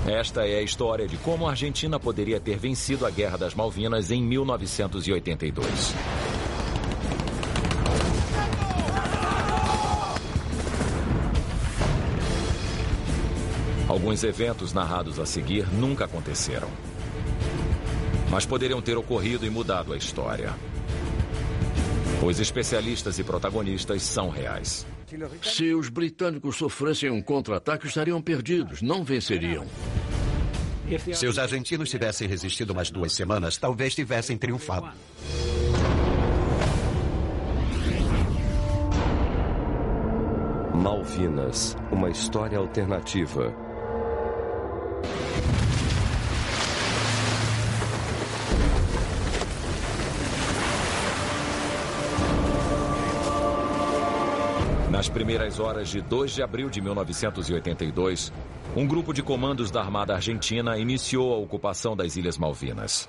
Esta é a história de como a Argentina poderia ter vencido a Guerra das Malvinas em 1982. Alguns eventos narrados a seguir nunca aconteceram, mas poderiam ter ocorrido e mudado a história. Os especialistas e protagonistas são reais. Se os britânicos sofressem um contra-ataque, estariam perdidos, não venceriam. Se os argentinos tivessem resistido mais 2 semanas, talvez tivessem triunfado. Malvinas, uma história alternativa. Nas primeiras horas de 2 de abril de 1982, um grupo de comandos da Armada Argentina iniciou a ocupação das Ilhas Malvinas.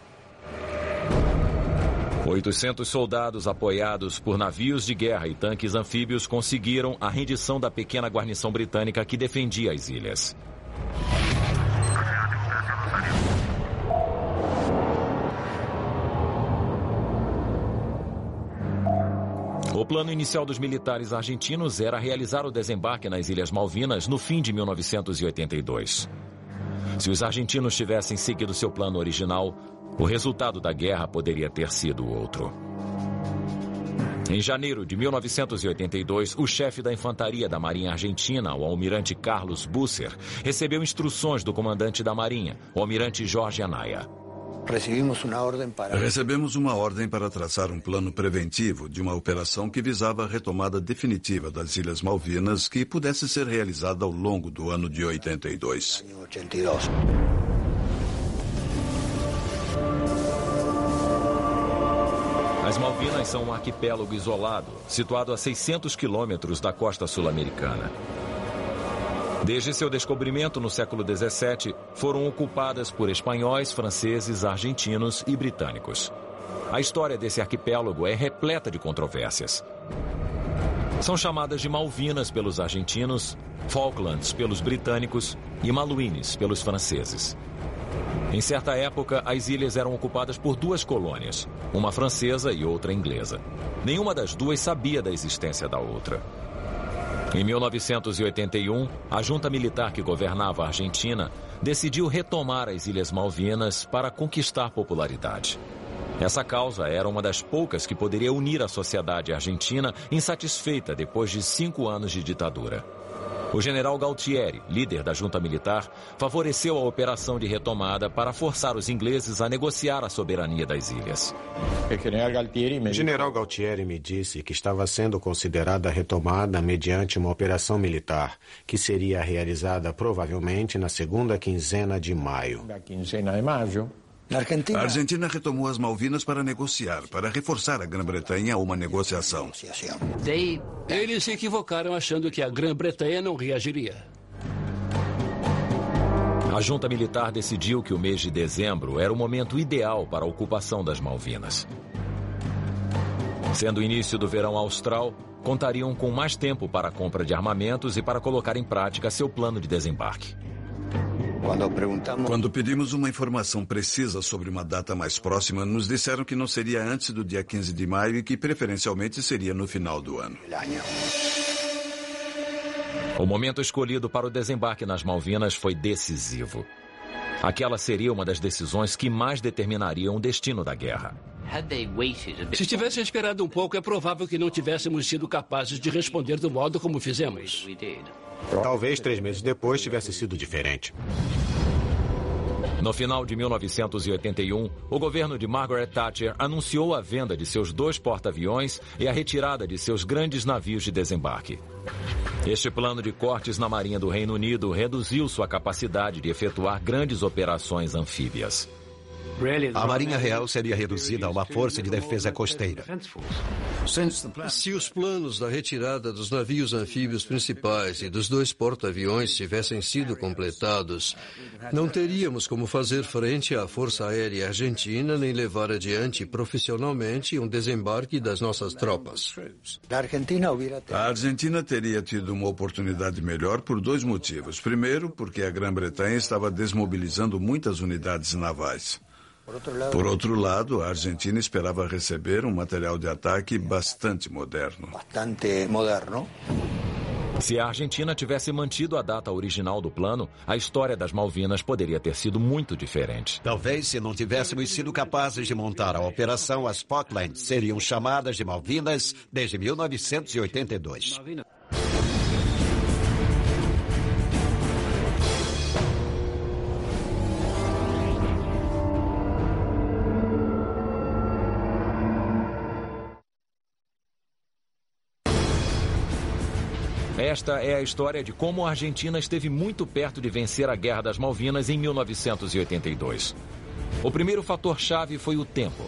800 soldados apoiados por navios de guerra e tanques anfíbios conseguiram a rendição da pequena guarnição britânica que defendia as ilhas. O plano inicial dos militares argentinos era realizar o desembarque nas Ilhas Malvinas no fim de 1982. Se os argentinos tivessem seguido seu plano original, o resultado da guerra poderia ter sido outro. Em janeiro de 1982, o chefe da infantaria da Marinha Argentina, o almirante Carlos Busser, recebeu instruções do comandante da Marinha, o almirante Jorge Anaya. Recebemos uma ordem para traçar um plano preventivo de uma operação que visava a retomada definitiva das Ilhas Malvinas, que pudesse ser realizada ao longo do ano de 82. As Malvinas são um arquipélago isolado, situado a 600 quilômetros da costa sul-americana. Desde seu descobrimento no século XVII, foram ocupadas por espanhóis, franceses, argentinos e britânicos. A história desse arquipélago é repleta de controvérsias. São chamadas de Malvinas pelos argentinos, Falklands pelos britânicos e Malouines pelos franceses. Em certa época, as ilhas eram ocupadas por 2 colônias, uma francesa e outra inglesa. Nenhuma das duas sabia da existência da outra. Em 1981, a junta militar que governava a Argentina decidiu retomar as Ilhas Malvinas para conquistar popularidade. Essa causa era uma das poucas que poderia unir a sociedade argentina insatisfeita depois de 5 anos de ditadura. O general Galtieri, líder da junta militar, favoreceu a operação de retomada para forçar os ingleses a negociar a soberania das ilhas. O general Galtieri me disse que estava sendo considerada a retomada mediante uma operação militar, que seria realizada provavelmente na segunda quinzena de maio. A Argentina retomou as Malvinas para negociar, para reforçar a Grã-Bretanha a uma negociação. Eles se equivocaram achando que a Grã-Bretanha não reagiria. A junta militar decidiu que o mês de dezembro era o momento ideal para a ocupação das Malvinas. Sendo o início do verão austral, contariam com mais tempo para a compra de armamentos e para colocar em prática seu plano de desembarque. Quando pedimos uma informação precisa sobre uma data mais próxima, nos disseram que não seria antes do dia 15 de maio e que preferencialmente seria no final do ano. O momento escolhido para o desembarque nas Malvinas foi decisivo. Aquela seria uma das decisões que mais determinariam o destino da guerra. Se tivessem esperado um pouco, é provável que não tivéssemos sido capazes de responder do modo como fizemos. Talvez 3 meses depois tivesse sido diferente. No final de 1981, o governo de Margaret Thatcher anunciou a venda de seus 2 porta-aviões e a retirada de seus grandes navios de desembarque. Este plano de cortes na Marinha do Reino Unido reduziu sua capacidade de efetuar grandes operações anfíbias. A Marinha Real seria reduzida a uma força de defesa costeira. Se os planos da retirada dos navios anfíbios principais e dos 2 porta-aviões tivessem sido completados, não teríamos como fazer frente à Força Aérea Argentina nem levar adiante profissionalmente um desembarque das nossas tropas. A Argentina teria tido uma oportunidade melhor por 2 motivos. Primeiro, porque a Grã-Bretanha estava desmobilizando muitas unidades navais. Por outro lado, a Argentina esperava receber um material de ataque bastante moderno. Se a Argentina tivesse mantido a data original do plano, a história das Malvinas poderia ter sido muito diferente. Talvez, se não tivéssemos sido capazes de montar a Operação, as Falklands seriam chamadas de Malvinas desde 1982. Esta é a história de como a Argentina esteve muito perto de vencer a Guerra das Malvinas em 1982. O primeiro fator-chave foi o tempo.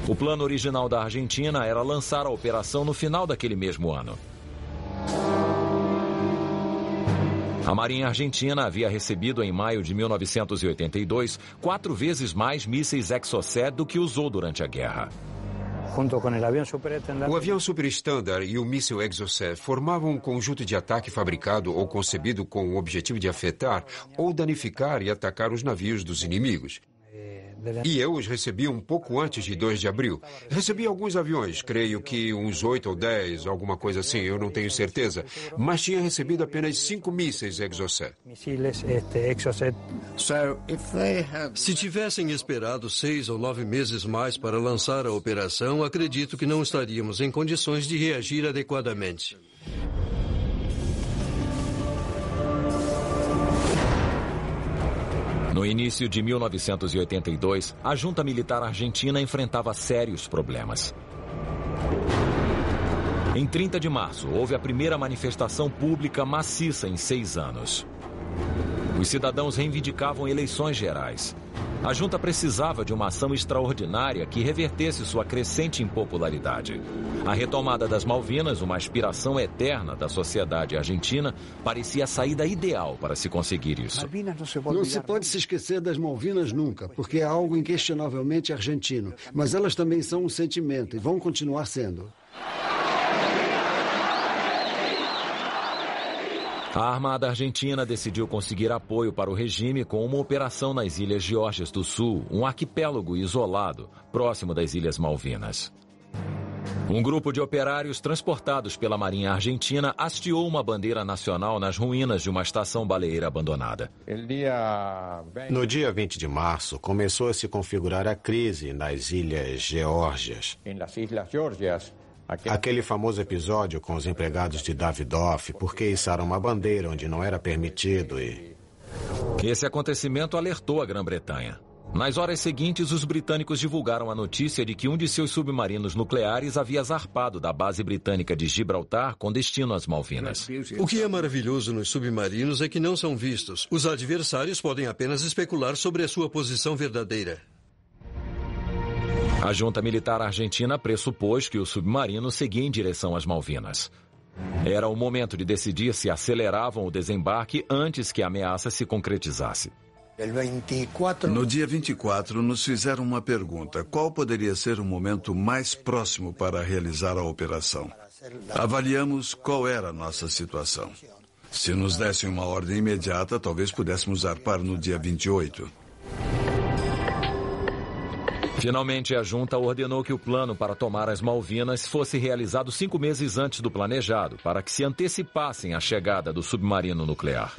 O plano original da Argentina era lançar a operação no final daquele mesmo ano. A Marinha Argentina havia recebido em maio de 1982 4 vezes mais mísseis Exocet do que usou durante a guerra. O avião Super Standard e o míssil Exocet formavam um conjunto de ataque fabricado ou concebido com o objetivo de afetar ou danificar e atacar os navios dos inimigos. E eu os recebi um pouco antes de 2 de abril. Recebi alguns aviões, creio que uns 8 ou 10, alguma coisa assim, eu não tenho certeza. Mas tinha recebido apenas 5 mísseis Exocet. Se tivessem esperado 6 ou 9 meses mais para lançar a operação, acredito que não estaríamos em condições de reagir adequadamente. No início de 1982, a junta militar argentina enfrentava sérios problemas. Em 30 de março, houve a primeira manifestação pública maciça em 6 anos. Os cidadãos reivindicavam eleições gerais. A junta precisava de uma ação extraordinária que revertesse sua crescente impopularidade. A retomada das Malvinas, uma aspiração eterna da sociedade argentina, parecia a saída ideal para se conseguir isso. Não se pode se esquecer das Malvinas nunca, porque é algo inquestionavelmente argentino. Mas elas também são um sentimento e vão continuar sendo. A Armada Argentina decidiu conseguir apoio para o regime com uma operação nas Ilhas Geórgias do Sul, um arquipélago isolado, próximo das Ilhas Malvinas. Um grupo de operários transportados pela Marinha Argentina hasteou uma bandeira nacional nas ruínas de uma estação baleeira abandonada. No dia 20 de março, começou a se configurar a crise nas Ilhas Geórgias. Aquele famoso episódio com os empregados de Davidoff, porque içaram uma bandeira onde não era permitido e... Esse acontecimento alertou a Grã-Bretanha. Nas horas seguintes, os britânicos divulgaram a notícia de que um de seus submarinos nucleares havia zarpado da base britânica de Gibraltar com destino às Malvinas. O que é maravilhoso nos submarinos é que não são vistos. Os adversários podem apenas especular sobre a sua posição verdadeira. A junta militar argentina pressupôs que o submarino seguia em direção às Malvinas. Era o momento de decidir se aceleravam o desembarque antes que a ameaça se concretizasse. No dia 24, nos fizeram uma pergunta: qual poderia ser o momento mais próximo para realizar a operação? Avaliamos qual era a nossa situação. Se nos dessem uma ordem imediata, talvez pudéssemos zarpar no dia 28. Finalmente, a junta ordenou que o plano para tomar as Malvinas fosse realizado 5 meses antes do planejado, para que se antecipassem a chegada do submarino nuclear.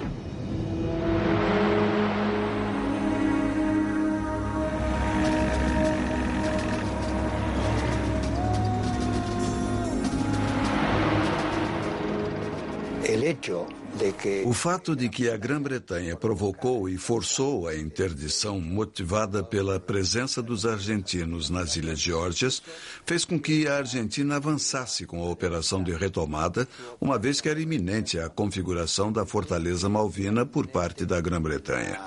O fato de que a Grã-Bretanha provocou e forçou a interdição motivada pela presença dos argentinos nas Ilhas Geórgias fez com que a Argentina avançasse com a operação de retomada, uma vez que era iminente a configuração da Fortaleza Malvina por parte da Grã-Bretanha.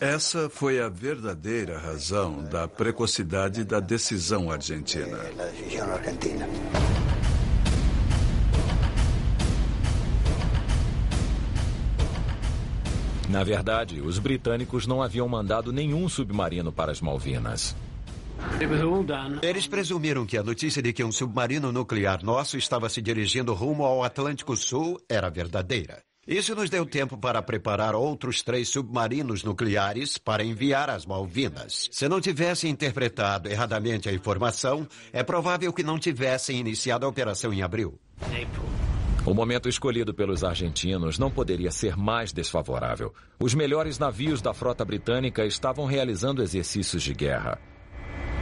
Essa foi a verdadeira razão da precocidade da decisão argentina. Na verdade, os britânicos não haviam mandado nenhum submarino para as Malvinas. Eles presumiram que a notícia de que um submarino nuclear nosso estava se dirigindo rumo ao Atlântico Sul era verdadeira. Isso nos deu tempo para preparar outros 3 submarinos nucleares para enviar às Malvinas. Se não tivessem interpretado erradamente a informação, é provável que não tivessem iniciado a operação em abril. O momento escolhido pelos argentinos não poderia ser mais desfavorável. Os melhores navios da frota britânica estavam realizando exercícios de guerra.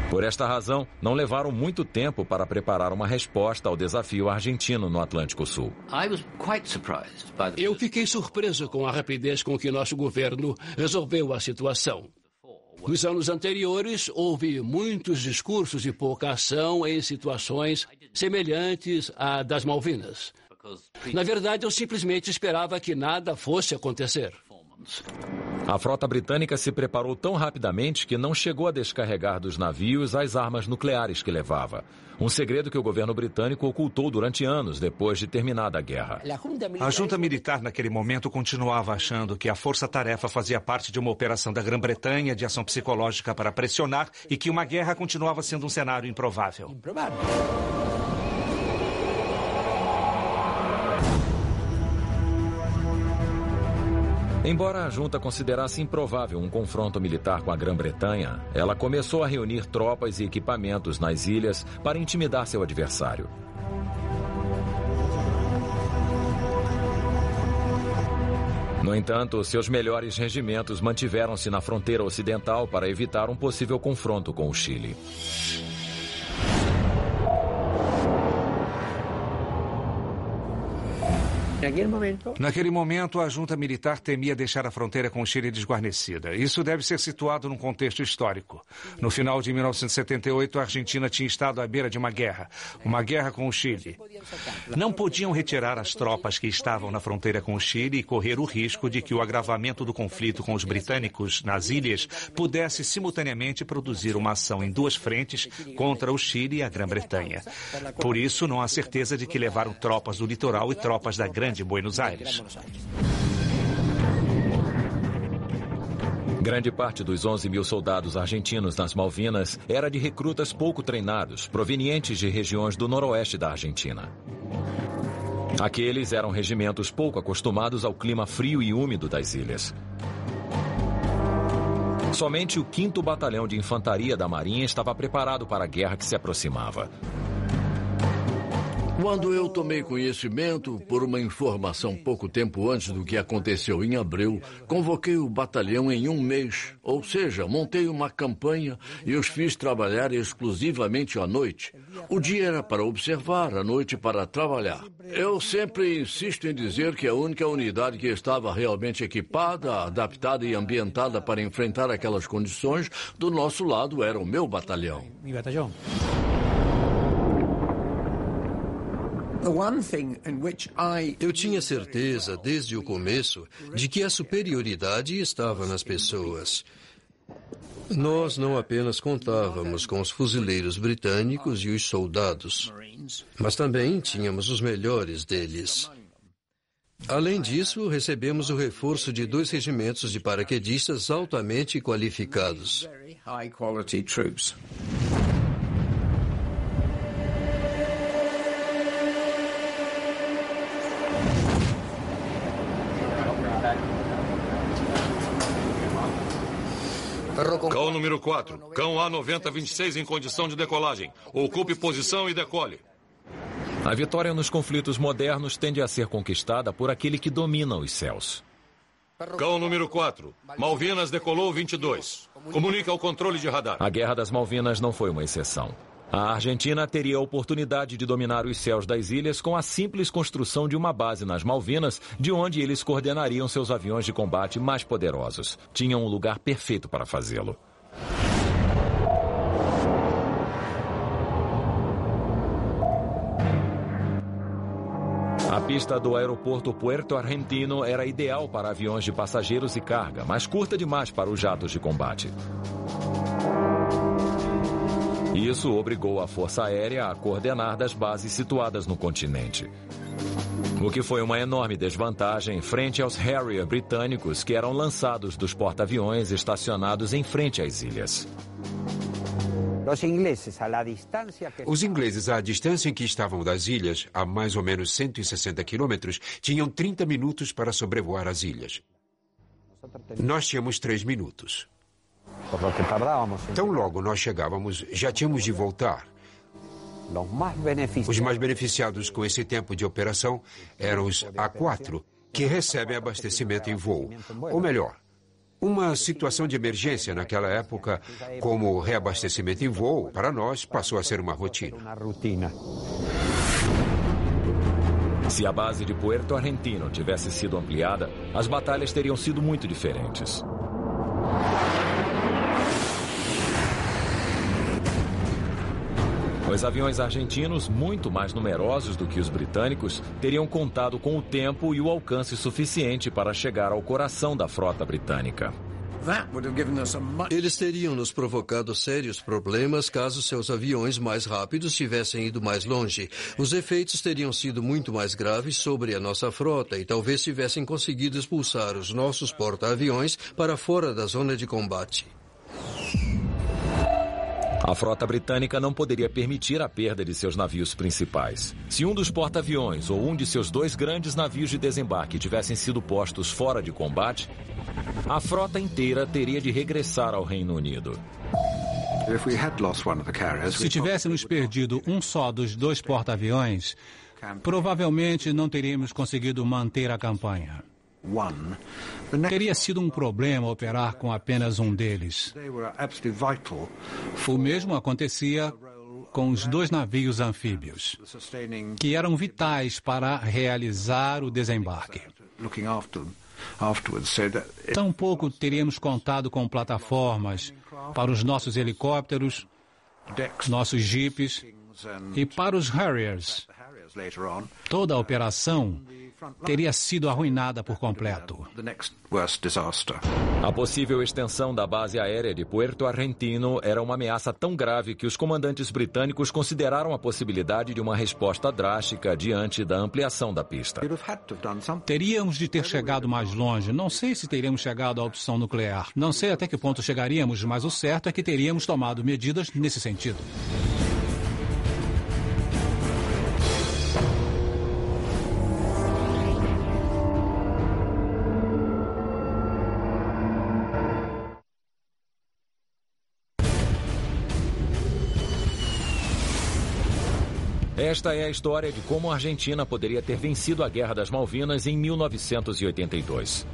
Por esta razão, não levaram muito tempo para preparar uma resposta ao desafio argentino no Atlântico Sul. Eu fiquei surpreso com a rapidez com que nosso governo resolveu a situação. Nos anos anteriores, houve muitos discursos e pouca ação em situações semelhantes à das Malvinas. Na verdade, eu simplesmente esperava que nada fosse acontecer. A frota britânica se preparou tão rapidamente que não chegou a descarregar dos navios as armas nucleares que levava. Um segredo que o governo britânico ocultou durante anos depois de terminada a guerra. A junta militar naquele momento continuava achando que a força-tarefa fazia parte de uma operação da Grã-Bretanha de ação psicológica para pressionar e que uma guerra continuava sendo um cenário improvável. Embora a junta considerasse improvável um confronto militar com a Grã-Bretanha, ela começou a reunir tropas e equipamentos nas ilhas para intimidar seu adversário. No entanto, seus melhores regimentos mantiveram-se na fronteira ocidental para evitar um possível confronto com o Chile. Naquele momento, a junta militar temia deixar a fronteira com o Chile desguarnecida. Isso deve ser situado num contexto histórico. No final de 1978, a Argentina tinha estado à beira de uma guerra com o Chile. Não podiam retirar as tropas que estavam na fronteira com o Chile e correr o risco de que o agravamento do conflito com os britânicos nas ilhas pudesse simultaneamente produzir uma ação em 2 frentes contra o Chile e a Grã-Bretanha. Por isso, não há certeza de que levaram tropas do litoral e tropas da Grande Buenos Aires. Grande parte dos 11 mil soldados argentinos nas Malvinas era de recrutas pouco treinados, provenientes de regiões do noroeste da Argentina. Aqueles eram regimentos pouco acostumados ao clima frio e úmido das ilhas. Somente o 5º Batalhão de Infantaria da Marinha estava preparado para a guerra que se aproximava. Quando eu tomei conhecimento, por uma informação pouco tempo antes do que aconteceu em abril, convoquei o batalhão em 1 mês. Ou seja, montei uma campanha e os fiz trabalhar exclusivamente à noite. O dia era para observar, a noite para trabalhar. Eu sempre insisto em dizer que a única unidade que estava realmente equipada, adaptada e ambientada para enfrentar aquelas condições do nosso lado era o meu batalhão. Eu tinha certeza, desde o começo, de que a superioridade estava nas pessoas. Nós não apenas contávamos com os fuzileiros britânicos e os soldados, mas também tínhamos os melhores deles. Além disso, recebemos o reforço de 2 regimentos de paraquedistas altamente qualificados. Cão número 4. Cão A9026 em condição de decolagem. Ocupe posição e decole. A vitória nos conflitos modernos tende a ser conquistada por aquele que domina os céus. Cão número 4. Malvinas decolou 22. Comunica ao controle de radar. A Guerra das Malvinas não foi uma exceção. A Argentina teria a oportunidade de dominar os céus das ilhas com a simples construção de uma base nas Malvinas, de onde eles coordenariam seus aviões de combate mais poderosos. Tinham um lugar perfeito para fazê-lo. A pista do aeroporto Puerto Argentino era ideal para aviões de passageiros e carga, mas curta demais para os jatos de combate. Isso obrigou a Força Aérea a coordenar das bases situadas no continente. O que foi uma enorme desvantagem frente aos Harrier britânicos que eram lançados dos porta-aviões estacionados em frente às ilhas. Os ingleses, à distância em que estavam das ilhas, a mais ou menos 160 quilômetros, tinham 30 minutos para sobrevoar as ilhas. Nós tínhamos 3 minutos. Então, logo nós chegávamos, já tínhamos de voltar. Os mais beneficiados com esse tempo de operação eram os A4, que recebem abastecimento em voo. Ou melhor, uma situação de emergência naquela época, como reabastecimento em voo, para nós passou a ser uma rotina. Se a base de Puerto Argentino tivesse sido ampliada, as batalhas teriam sido muito diferentes. Os aviões argentinos, muito mais numerosos do que os britânicos, teriam contado com o tempo e o alcance suficiente para chegar ao coração da frota britânica. Eles teriam nos provocado sérios problemas caso seus aviões mais rápidos tivessem ido mais longe. Os efeitos teriam sido muito mais graves sobre a nossa frota e talvez tivessem conseguido expulsar os nossos porta-aviões para fora da zona de combate. A frota britânica não poderia permitir a perda de seus navios principais. Se um dos porta-aviões ou um de seus 2 grandes navios de desembarque tivessem sido postos fora de combate, a frota inteira teria de regressar ao Reino Unido. Se tivéssemos perdido um só dos 2 porta-aviões, provavelmente não teríamos conseguido manter a campanha. Teria sido um problema operar com apenas um deles. O mesmo acontecia com os 2 navios anfíbios, que eram vitais para realizar o desembarque. Tampouco teríamos contado com plataformas para os nossos helicópteros, nossos jipes e para os Harriers. Toda a operação teria sido arruinada por completo. A possível extensão da base aérea de Puerto Argentino era uma ameaça tão grave que os comandantes britânicos consideraram a possibilidade de uma resposta drástica diante da ampliação da pista. Teríamos de ter chegado mais longe. Não sei se teríamos chegado à opção nuclear. Não sei até que ponto chegaríamos, mas o certo é que teríamos tomado medidas nesse sentido. Esta é a história de como a Argentina poderia ter vencido a Guerra das Malvinas em 1982.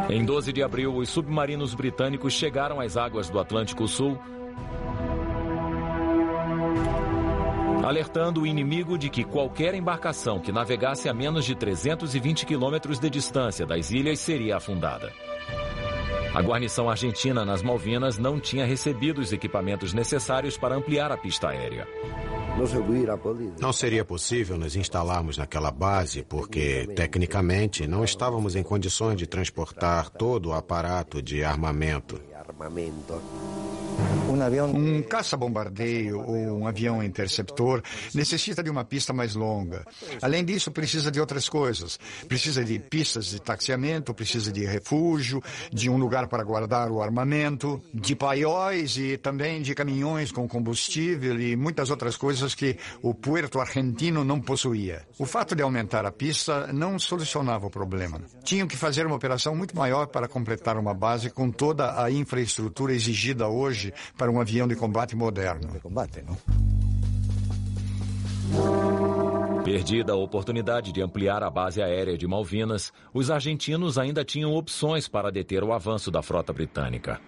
Em 12 de abril, os submarinos britânicos chegaram às águas do Atlântico Sul, alertando o inimigo de que qualquer embarcação que navegasse a menos de 320 quilômetros de distância das ilhas seria afundada. A guarnição argentina nas Malvinas não tinha recebido os equipamentos necessários para ampliar a pista aérea. Não seria possível nos instalarmos naquela base porque, tecnicamente, não estávamos em condições de transportar todo o aparato de armamento. Um caça-bombardeio ou um avião interceptor necessita de uma pista mais longa. Além disso, precisa de outras coisas. Precisa de pistas de taxiamento, precisa de refúgio, de um lugar para guardar o armamento, de paióis e também de caminhões com combustível e muitas outras coisas que o Puerto Argentino não possuía. O fato de aumentar a pista não solucionava o problema. Tinham que fazer uma operação muito maior para completar uma base com toda a infraestrutura exigida hoje para um avião de combate moderno. Perdida a oportunidade de ampliar a base aérea de Malvinas, os argentinos ainda tinham opções para deter o avanço da frota britânica.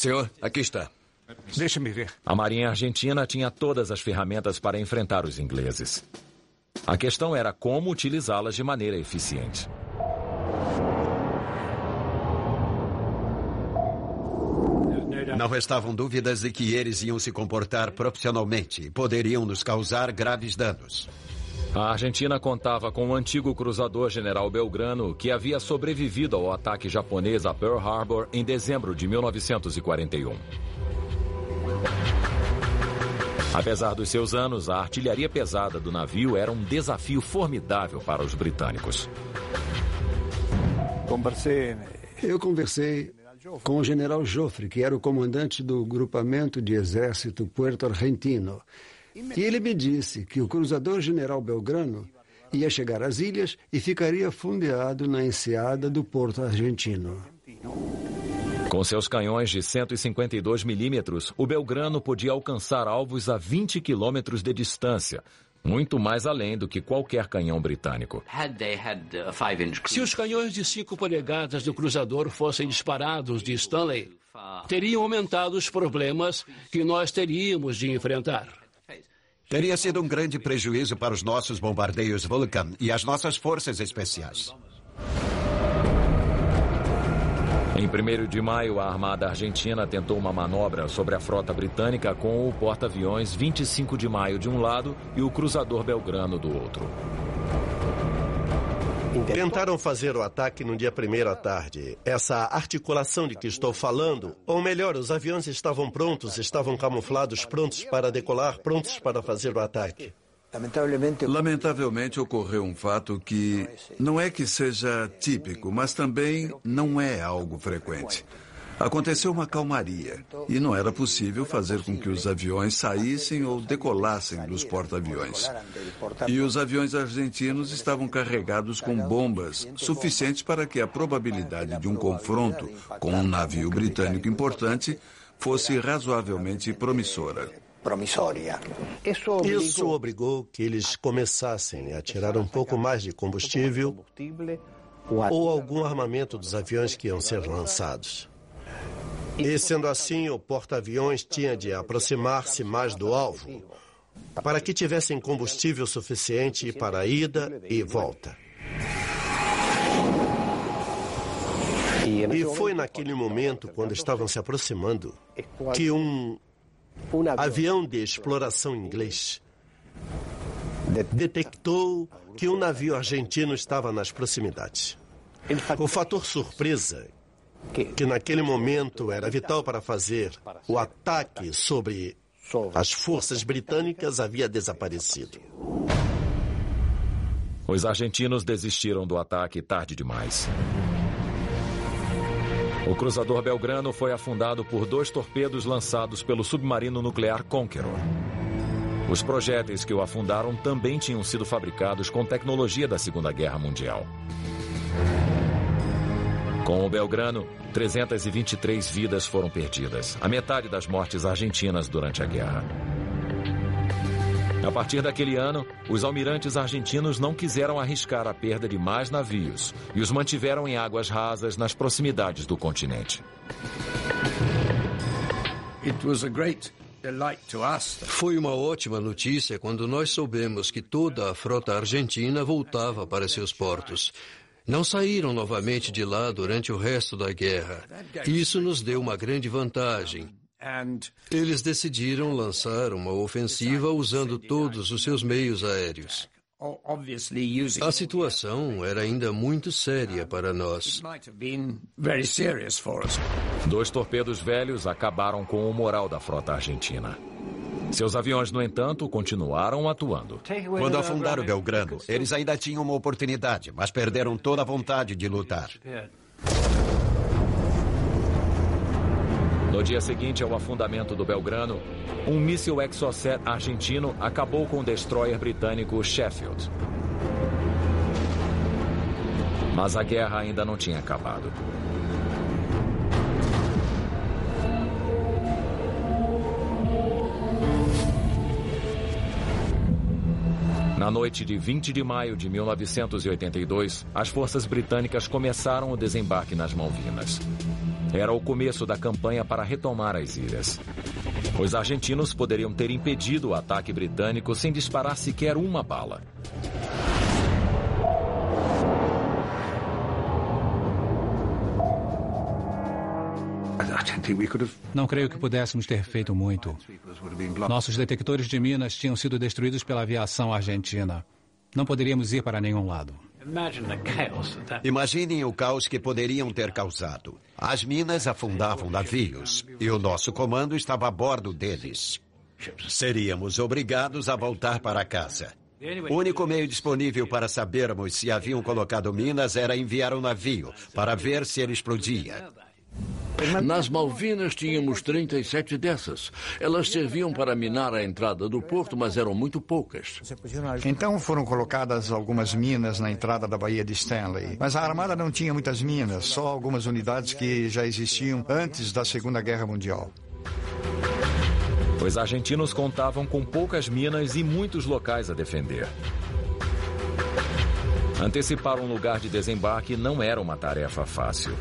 Senhor, aqui está. Deixa-me ver. A Marinha Argentina tinha todas as ferramentas para enfrentar os ingleses. A questão era como utilizá-las de maneira eficiente. Não restavam dúvidas de que eles iam se comportar profissionalmente e poderiam nos causar graves danos. A Argentina contava com o antigo cruzador General Belgrano, que havia sobrevivido ao ataque japonês a Pearl Harbor em dezembro de 1941. Apesar dos seus anos, a artilharia pesada do navio era um desafio formidável para os britânicos. Eu conversei com o general Joffre, que era o comandante do grupamento de exército Puerto Argentino. E ele me disse que o cruzador General Belgrano ia chegar às ilhas e ficaria fundeado na enseada do Porto Argentino. Com seus canhões de 152 milímetros, o Belgrano podia alcançar alvos a 20 quilômetros de distância, muito mais além do que qualquer canhão britânico. Se os canhões de 5 polegadas do cruzador fossem disparados de Stanley, teriam aumentado os problemas que nós teríamos de enfrentar. Teria sido um grande prejuízo para os nossos bombardeios Vulcan e as nossas forças especiais. Em 1º de maio, a Armada Argentina tentou uma manobra sobre a frota britânica com o porta-aviões 25 de maio de um lado e o cruzador Belgrano do outro. Tentaram fazer o ataque no dia 1º à tarde. Essa articulação de que estou falando, ou melhor, os aviões estavam prontos, estavam camuflados, prontos para decolar, prontos para fazer o ataque. Lamentavelmente ocorreu um fato que não é que seja típico, mas também não é algo frequente. Aconteceu uma calmaria e não era possível fazer com que os aviões saíssem ou decolassem dos porta-aviões. E os aviões argentinos estavam carregados com bombas suficientes para que a probabilidade de um confronto com um navio britânico importante fosse razoavelmente promissora. Isso obrigou que eles começassem a tirar um pouco mais de combustível ou algum armamento dos aviões que iam ser lançados. E, sendo assim, o porta-aviões tinha de aproximar-se mais do alvo para que tivessem combustível suficiente para a ida e volta. E foi naquele momento, quando estavam se aproximando, que um avião de exploração inglês detectou que um navio argentino estava nas proximidades. O fator surpresa, que naquele momento era vital para fazer o ataque sobre as forças britânicas, havia desaparecido. Os argentinos desistiram do ataque tarde demais. O cruzador Belgrano foi afundado por 2 torpedos lançados pelo submarino nuclear Conqueror. Os projéteis que o afundaram também tinham sido fabricados com tecnologia da Segunda Guerra Mundial. Com o Belgrano, 323 vidas foram perdidas, a metade das mortes argentinas durante a guerra. A partir daquele ano, os almirantes argentinos não quiseram arriscar a perda de mais navios e os mantiveram em águas rasas nas proximidades do continente. Foi uma ótima notícia quando nós soubemos que toda a frota argentina voltava para seus portos. Não saíram novamente de lá durante o resto da guerra. Isso nos deu uma grande vantagem. Eles decidiram lançar uma ofensiva usando todos os seus meios aéreos. A situação era ainda muito séria para nós. 2 torpedos velhos acabaram com o moral da frota argentina. Seus aviões, no entanto, continuaram atuando. Quando afundaram o Belgrano, eles ainda tinham uma oportunidade, mas perderam toda a vontade de lutar. No dia seguinte ao afundamento do Belgrano, um míssil Exocet argentino acabou com o destroyer britânico Sheffield. Mas a guerra ainda não tinha acabado. Na noite de 20 de maio de 1982, as forças britânicas começaram o desembarque nas Malvinas. Era o começo da campanha para retomar as ilhas. Os argentinos poderiam ter impedido o ataque britânico sem disparar sequer uma bala. Não creio que pudéssemos ter feito muito. Nossos detectores de minas tinham sido destruídos pela aviação argentina. Não poderíamos ir para nenhum lado. Imaginem o caos que poderiam ter causado. As minas afundavam navios e o nosso comando estava a bordo deles. Seríamos obrigados a voltar para casa. O único meio disponível para sabermos se haviam colocado minas era enviar um navio para ver se ele explodia. Nas Malvinas tínhamos 37 dessas. Elas serviam para minar a entrada do porto, mas eram muito poucas. Então foram colocadas algumas minas na entrada da Baía de Stanley. Mas a Armada não tinha muitas minas, só algumas unidades que já existiam antes da Segunda Guerra Mundial. Os argentinos contavam com poucas minas e muitos locais a defender. Antecipar um lugar de desembarque não era uma tarefa fácil.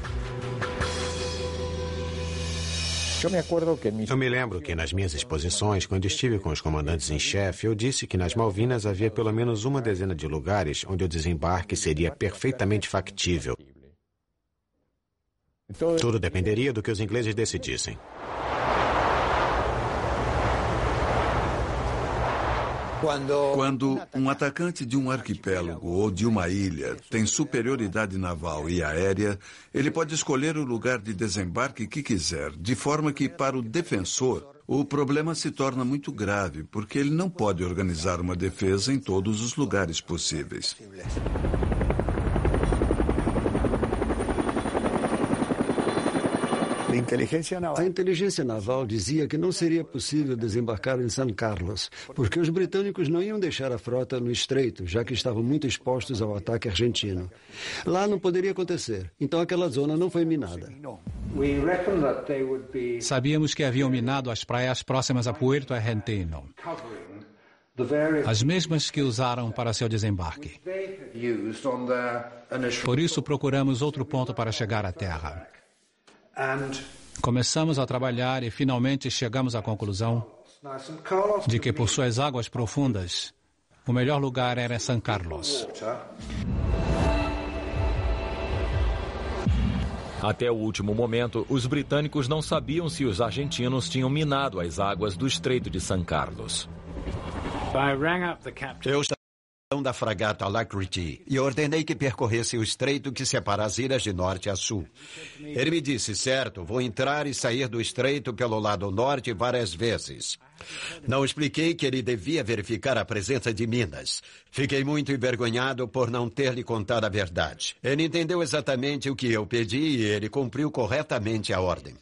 Eu me lembro que nas minhas exposições, quando estive com os comandantes em chefe, eu disse que nas Malvinas havia pelo menos uma dezena de lugares onde o desembarque seria perfeitamente factível. Tudo dependeria do que os ingleses decidissem. Quando um atacante de um arquipélago ou de uma ilha tem superioridade naval e aérea, ele pode escolher o lugar de desembarque que quiser, de forma que, para o defensor, o problema se torna muito grave, porque ele não pode organizar uma defesa em todos os lugares possíveis. A inteligência naval dizia que não seria possível desembarcar em San Carlos, porque os britânicos não iam deixar a frota no estreito, já que estavam muito expostos ao ataque argentino. Lá não poderia acontecer, então aquela zona não foi minada. Sabíamos que haviam minado as praias próximas a Puerto Argentino, as mesmas que usaram para seu desembarque. Por isso procuramos outro ponto para chegar à terra. Começamos a trabalhar e finalmente chegamos à conclusão de que, por suas águas profundas, o melhor lugar era San Carlos. Até o último momento, os britânicos não sabiam se os argentinos tinham minado as águas do Estreito de San Carlos. Eu estava da fragata Alacrity e ordenei que percorresse o estreito que separa as ilhas de norte a sul. Ele me disse, certo, vou entrar e sair do estreito pelo lado norte várias vezes. Não expliquei que ele devia verificar a presença de minas. Fiquei muito envergonhado por não ter lhe contado a verdade. Ele entendeu exatamente o que eu pedi e ele cumpriu corretamente a ordem.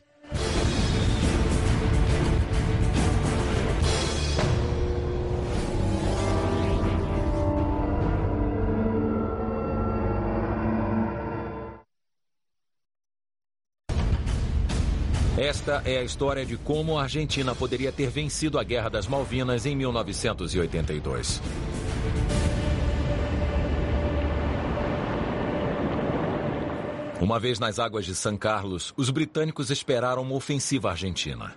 Esta é a história de como a Argentina poderia ter vencido a Guerra das Malvinas em 1982. Uma vez nas águas de San Carlos, os britânicos esperaram uma ofensiva argentina.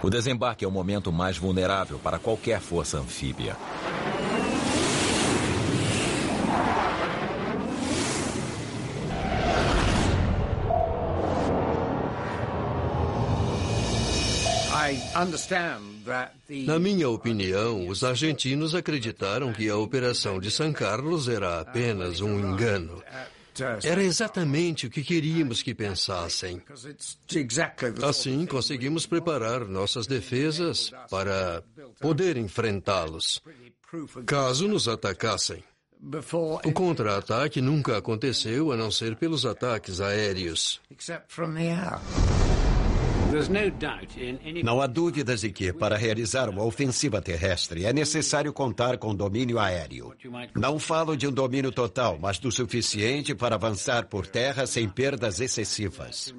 O desembarque é o momento mais vulnerável para qualquer força anfíbia. Na minha opinião, os argentinos acreditaram que a Operação de San Carlos era apenas um engano. Era exatamente o que queríamos que pensassem. Assim, conseguimos preparar nossas defesas para poder enfrentá-los, caso nos atacassem. O contra-ataque nunca aconteceu, a não ser pelos ataques aéreos. Não há dúvidas de que, para realizar uma ofensiva terrestre, é necessário contar com domínio aéreo. Não falo de um domínio total, mas do suficiente para avançar por terra sem perdas excessivas.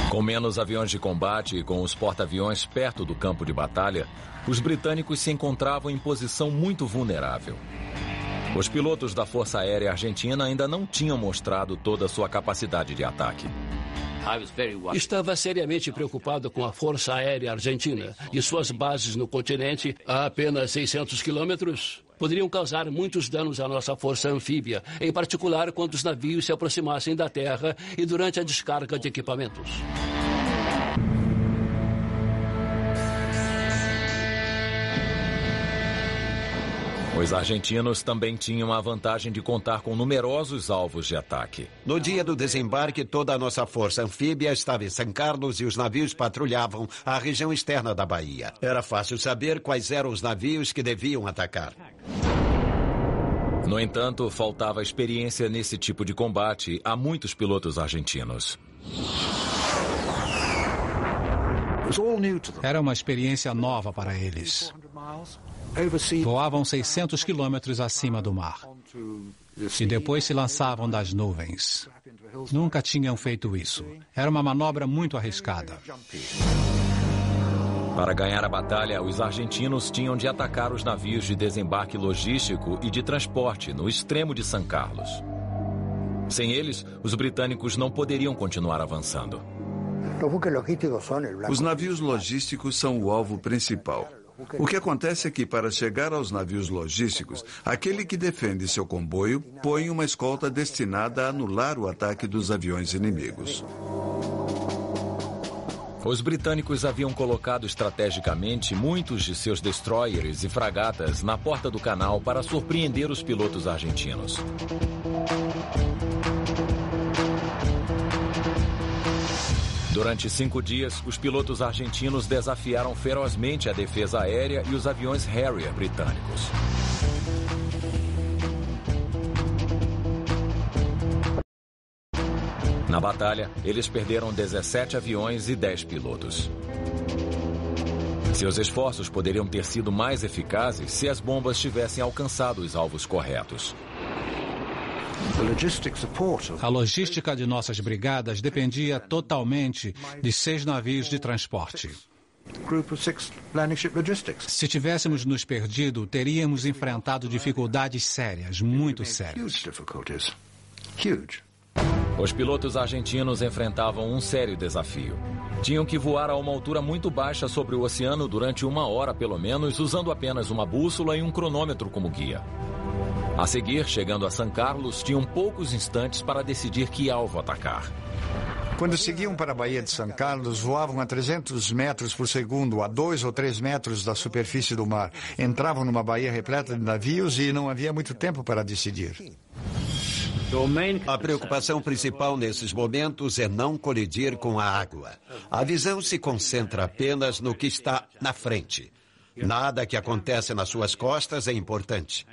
Com menos aviões de combate e com os porta-aviões perto do campo de batalha, os britânicos se encontravam em posição muito vulnerável. Os pilotos da Força Aérea Argentina ainda não tinham mostrado toda a sua capacidade de ataque. Estava seriamente preocupado com a Força Aérea Argentina e suas bases no continente, a apenas 600 quilômetros. Poderiam causar muitos danos à nossa força anfíbia, em particular quando os navios se aproximassem da terra e durante a descarga de equipamentos. Os argentinos também tinham a vantagem de contar com numerosos alvos de ataque. No dia do desembarque, toda a nossa força anfíbia estava em São Carlos e os navios patrulhavam a região externa da Bahia. Era fácil saber quais eram os navios que deviam atacar. No entanto, faltava experiência nesse tipo de combate a muitos pilotos argentinos. Era uma experiência nova para eles. Voavam 600 quilômetros acima do mar e depois se lançavam das nuvens. Nunca tinham feito isso. Era uma manobra muito arriscada. Para ganhar a batalha, os argentinos tinham de atacar os navios de desembarque logístico e de transporte no extremo de São Carlos. Sem eles, os britânicos não poderiam continuar avançando. Os navios logísticos são o alvo principal. O que acontece é que, para chegar aos navios logísticos, aquele que defende seu comboio põe uma escolta destinada a anular o ataque dos aviões inimigos. Os britânicos haviam colocado estrategicamente muitos de seus destroyers e fragatas na porta do canal para surpreender os pilotos argentinos. Durante 5 dias, os pilotos argentinos desafiaram ferozmente a defesa aérea e os aviões Harrier britânicos. Na batalha, eles perderam 17 aviões e 10 pilotos. Seus esforços poderiam ter sido mais eficazes se as bombas tivessem alcançado os alvos corretos. A logística de nossas brigadas dependia totalmente de 6 navios de transporte. Se tivéssemos nos perdido, teríamos enfrentado dificuldades sérias, muito sérias. Os pilotos argentinos enfrentavam um sério desafio. Tinham que voar a uma altura muito baixa sobre o oceano durante 1 hora, pelo menos, usando apenas uma bússola e um cronômetro como guia. A seguir, chegando a São Carlos, tinham poucos instantes para decidir que alvo atacar. Quando seguiam para a Baía de São Carlos, voavam a 300 metros por segundo, a 2 ou 3 metros da superfície do mar. Entravam numa baía repleta de navios e não havia muito tempo para decidir. A preocupação principal nesses momentos é não colidir com a água. A visão se concentra apenas no que está na frente. Nada que acontece nas suas costas é importante.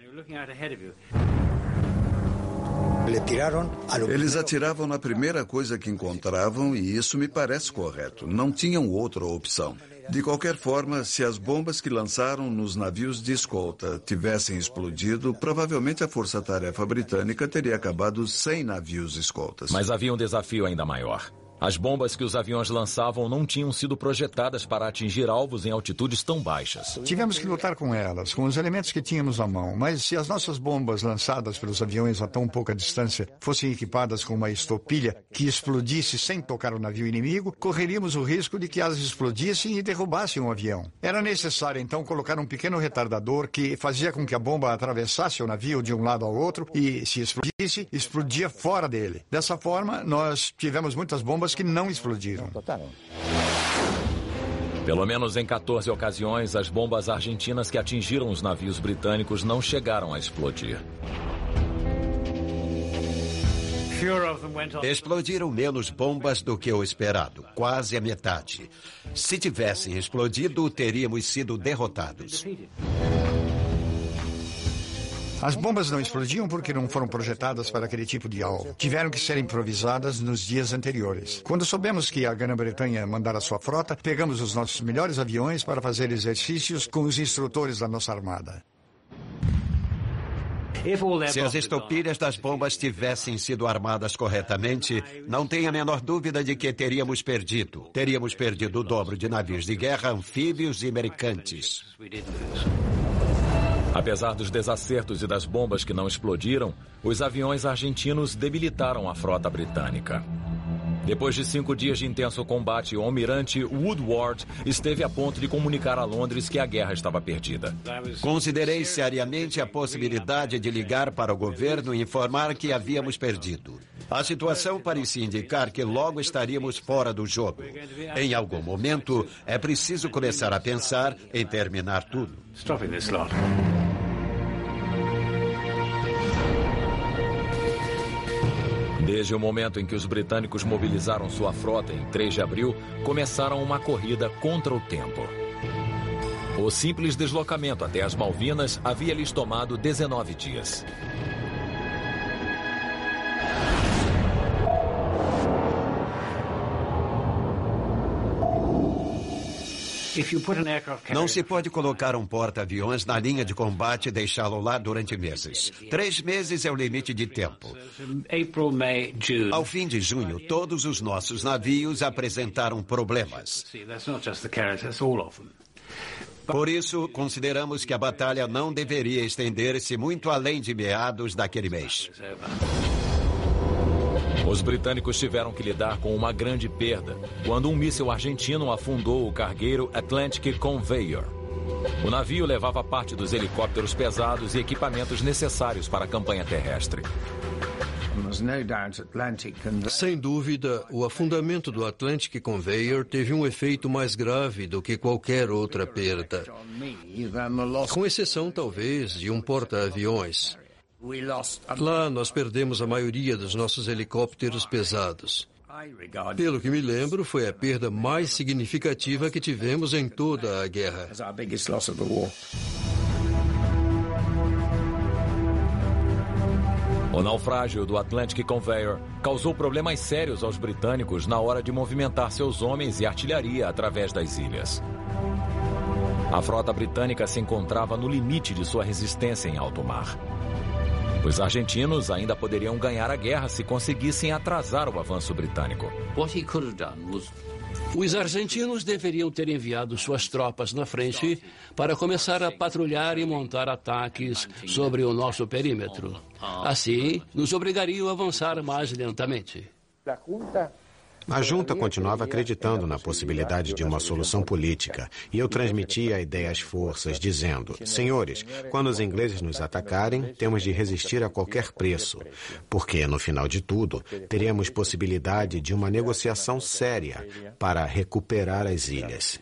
Eles atiravam na primeira coisa que encontravam e isso me parece correto. Não tinham outra opção. De qualquer forma, se as bombas que lançaram nos navios de escolta tivessem explodido, provavelmente a força-tarefa britânica teria acabado sem navios escoltas. Mas havia um desafio ainda maior. As bombas que os aviões lançavam não tinham sido projetadas para atingir alvos em altitudes tão baixas. Tivemos que lutar com elas, com os elementos que tínhamos à mão. Mas se as nossas bombas lançadas pelos aviões a tão pouca distância fossem equipadas com uma estopilha que explodisse sem tocar o navio inimigo, correríamos o risco de que elas explodissem e derrubassem um avião. Era necessário, então, colocar um pequeno retardador que fazia com que a bomba atravessasse o navio de um lado ao outro e, se explodisse, explodia fora dele. Dessa forma, nós tivemos muitas bombas que não explodiram. Pelo menos em 14 ocasiões, as bombas argentinas que atingiram os navios britânicos não chegaram a explodir. Explodiram menos bombas do que o esperado, quase a metade. Se tivessem explodido, teríamos sido derrotados. As bombas não explodiam porque não foram projetadas para aquele tipo de alvo. Tiveram que ser improvisadas nos dias anteriores. Quando soubemos que a Grã-Bretanha mandara sua frota, pegamos os nossos melhores aviões para fazer exercícios com os instrutores da nossa armada. Se as estopilhas das bombas tivessem sido armadas corretamente, não tem a menor dúvida de que teríamos perdido. Teríamos perdido o dobro de navios de guerra, anfíbios e mercantes. Apesar dos desacertos e das bombas que não explodiram, os aviões argentinos debilitaram a frota britânica. Depois de 5 dias de intenso combate, o almirante Woodward esteve a ponto de comunicar a Londres que a guerra estava perdida. Considerei seriamente a possibilidade de ligar para o governo e informar que havíamos perdido. A situação parecia indicar que logo estaríamos fora do jogo. Em algum momento, é preciso começar a pensar em terminar tudo. Desde o momento em que os britânicos mobilizaram sua frota em 3 de abril, começaram uma corrida contra o tempo. O simples deslocamento até as Malvinas havia lhes tomado 19 dias. Não se pode colocar um porta-aviões na linha de combate e deixá-lo lá durante meses. 3 meses é o limite de tempo. Ao fim de junho, todos os nossos navios apresentaram problemas. Por isso, consideramos que a batalha não deveria estender-se muito além de meados daquele mês. Os britânicos tiveram que lidar com uma grande perda quando um míssil argentino afundou o cargueiro Atlantic Conveyor. O navio levava parte dos helicópteros pesados e equipamentos necessários para a campanha terrestre. Sem dúvida, o afundamento do Atlantic Conveyor teve um efeito mais grave do que qualquer outra perda, com exceção, talvez, de um porta-aviões. Lá, nós perdemos a maioria dos nossos helicópteros pesados. Pelo que me lembro, foi a perda mais significativa que tivemos em toda a guerra. O naufrágio do Atlantic Conveyor causou problemas sérios aos britânicos na hora de movimentar seus homens e artilharia através das ilhas. A frota britânica se encontrava no limite de sua resistência em alto mar. Os argentinos ainda poderiam ganhar a guerra se conseguissem atrasar o avanço britânico. Os argentinos deveriam ter enviado suas tropas na frente para começar a patrulhar e montar ataques sobre o nosso perímetro. Assim, nos obrigariam a avançar mais lentamente. A junta continuava acreditando na possibilidade de uma solução política e eu transmitia a ideia às forças, dizendo: senhores, quando os ingleses nos atacarem, temos de resistir a qualquer preço, porque, no final de tudo, teríamos possibilidade de uma negociação séria para recuperar as ilhas.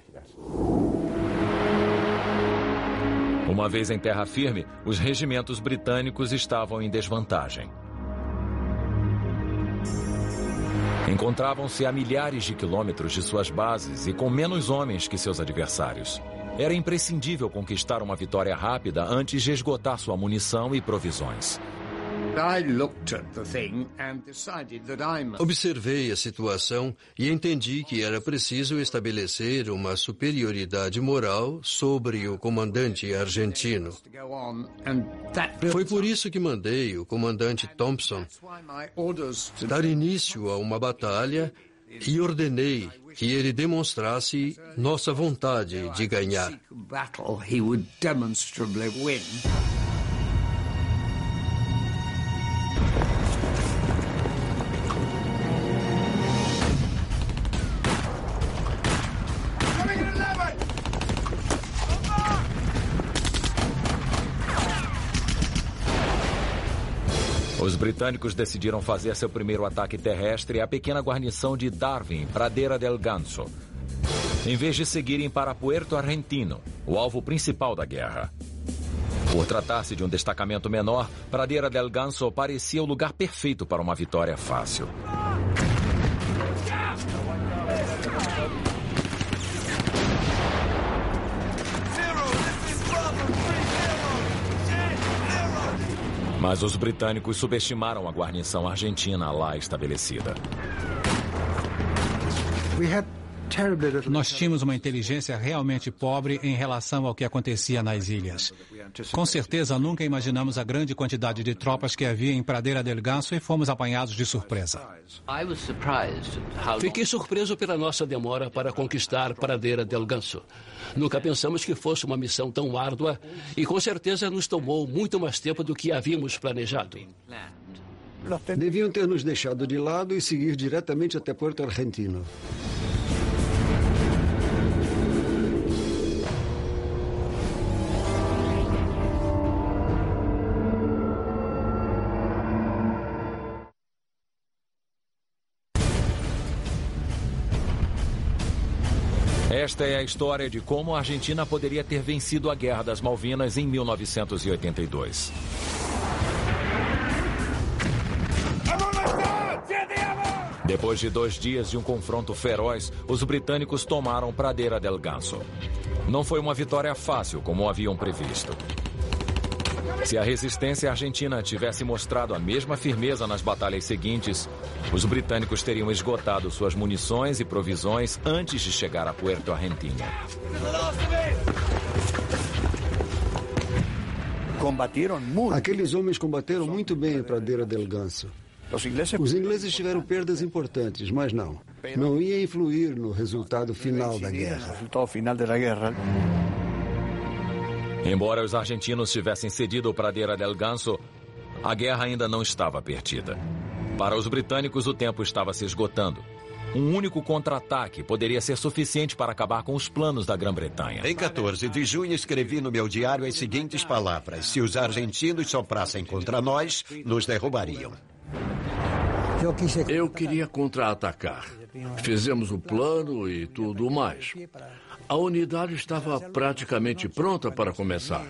Uma vez em terra firme, os regimentos britânicos estavam em desvantagem. Encontravam-se a milhares de quilômetros de suas bases e com menos homens que seus adversários. Era imprescindível conquistar uma vitória rápida antes de esgotar sua munição e provisões. Observei a situação e entendi que era preciso estabelecer uma superioridade moral sobre o comandante argentino. Foi por isso que mandei o comandante Thompson dar início a uma batalha e ordenei que ele demonstrasse nossa vontade de ganhar. Os britânicos decidiram fazer seu primeiro ataque terrestre à pequena guarnição de Darwin, Pradera del Ganso, em vez de seguirem para Puerto Argentino, o alvo principal da guerra. Por tratar-se de um destacamento menor, Pradera del Ganso parecia o lugar perfeito para uma vitória fácil. Mas os britânicos subestimaram a guarnição argentina lá estabelecida. Nós tínhamos uma inteligência realmente pobre em relação ao que acontecia nas ilhas. Com certeza, nunca imaginamos a grande quantidade de tropas que havia em Pradeira del Ganso e fomos apanhados de surpresa. Fiquei surpreso pela nossa demora para conquistar Pradeira del Ganso. Nunca pensamos que fosse uma missão tão árdua e com certeza nos tomou muito mais tempo do que havíamos planejado. Deviam ter nos deixado de lado e seguir diretamente até Puerto Argentino. Esta é a história de como a Argentina poderia ter vencido a Guerra das Malvinas em 1982. Depois de 2 dias de um confronto feroz, os britânicos tomaram Pradeira del Ganso. Não foi uma vitória fácil, como haviam previsto. Se a resistência argentina tivesse mostrado a mesma firmeza nas batalhas seguintes, os britânicos teriam esgotado suas munições e provisões antes de chegar a Puerto Argentino. Aqueles homens combateram muito bem em Pradeira del Ganso. Os ingleses tiveram perdas importantes, mas não ia influir no resultado final da guerra. Embora os argentinos tivessem cedido Pradeira del Ganso, a guerra ainda não estava perdida. Para os britânicos, o tempo estava se esgotando. Um único contra-ataque poderia ser suficiente para acabar com os planos da Grã-Bretanha. Em 14 de junho, escrevi no meu diário as seguintes palavras: se os argentinos soprassem contra nós, nos derrubariam. Eu queria contra-atacar. Fizemos o plano e tudo mais. A unidade estava praticamente pronta para começar.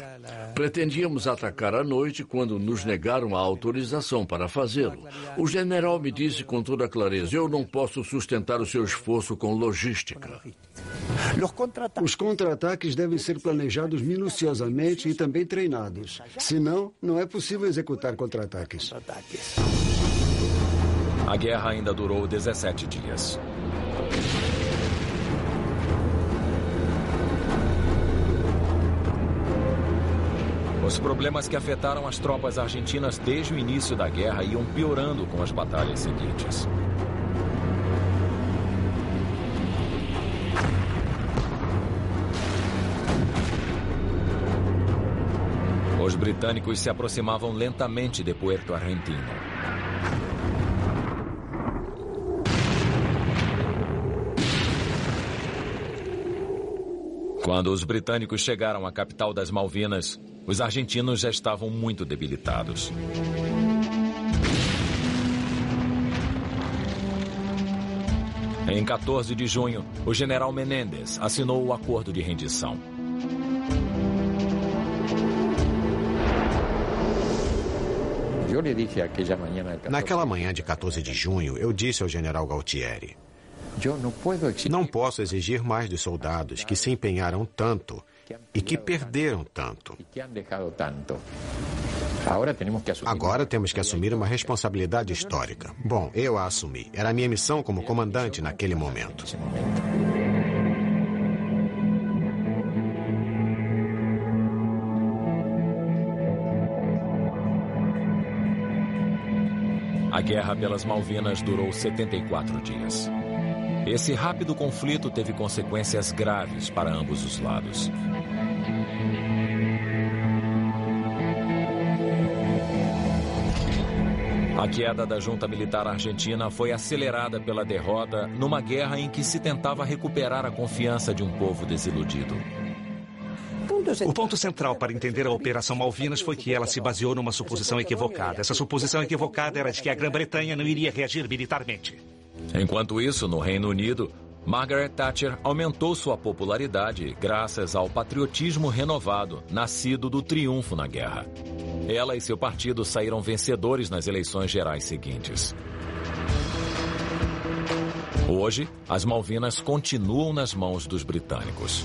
Pretendíamos atacar à noite quando nos negaram a autorização para fazê-lo. O general me disse com toda clareza: eu não posso sustentar o seu esforço com logística. Os contra-ataques devem ser planejados minuciosamente e também treinados. Senão, não é possível executar contra-ataques. A guerra ainda durou 17 dias. Os problemas que afetaram as tropas argentinas desde o início da guerra iam piorando com as batalhas seguintes. Os britânicos se aproximavam lentamente de Puerto Argentino. Quando os britânicos chegaram à capital das Malvinas, os argentinos já estavam muito debilitados. Em 14 de junho, o general Menéndez assinou o acordo de rendição. Naquela manhã de 14 de junho, eu disse ao general Galtieri: não posso exigir mais dos soldados que se empenharam tanto e que perderam tanto. Agora temos que assumir uma responsabilidade histórica. Bom, eu a assumi. Era a minha missão como comandante naquele momento. A guerra pelas Malvinas durou 74 dias. Esse rápido conflito teve consequências graves para ambos os lados. A queda da junta militar argentina foi acelerada pela derrota numa guerra em que se tentava recuperar a confiança de um povo desiludido. O ponto central para entender a Operação Malvinas foi que ela se baseou numa suposição equivocada. Essa suposição equivocada era de que a Grã-Bretanha não iria reagir militarmente. Enquanto isso, no Reino Unido, Margaret Thatcher aumentou sua popularidade graças ao patriotismo renovado, nascido do triunfo na guerra. Ela e seu partido saíram vencedores nas eleições gerais seguintes. Hoje, as Malvinas continuam nas mãos dos britânicos.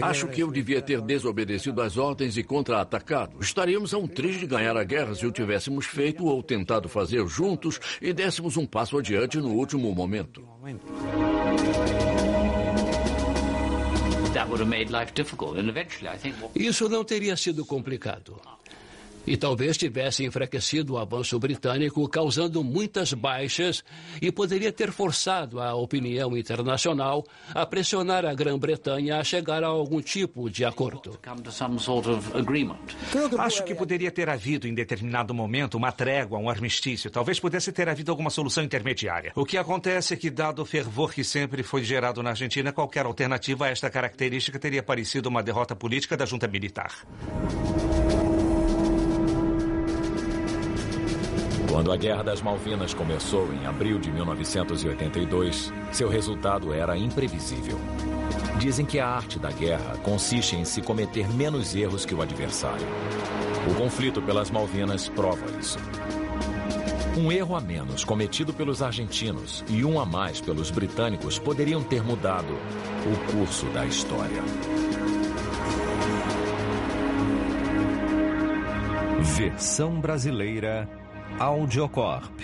Acho que eu devia ter desobedecido às ordens e contra-atacado. Estaríamos a um triz de ganhar a guerra se o tivéssemos feito ou tentado fazer juntos e dessemos um passo adiante no último momento. Isso não teria sido complicado. E talvez tivesse enfraquecido o avanço britânico, causando muitas baixas, e poderia ter forçado a opinião internacional a pressionar a Grã-Bretanha a chegar a algum tipo de acordo. Acho que poderia ter havido, em determinado momento, uma trégua, um armistício. Talvez pudesse ter havido alguma solução intermediária. O que acontece é que, dado o fervor que sempre foi gerado na Argentina, qualquer alternativa a esta característica teria parecido uma derrota política da junta militar. Quando a Guerra das Malvinas começou em abril de 1982, seu resultado era imprevisível. Dizem que a arte da guerra consiste em se cometer menos erros que o adversário. O conflito pelas Malvinas prova isso. Um erro a menos cometido pelos argentinos e um a mais pelos britânicos poderiam ter mudado o curso da história. Versão brasileira Audiocorp.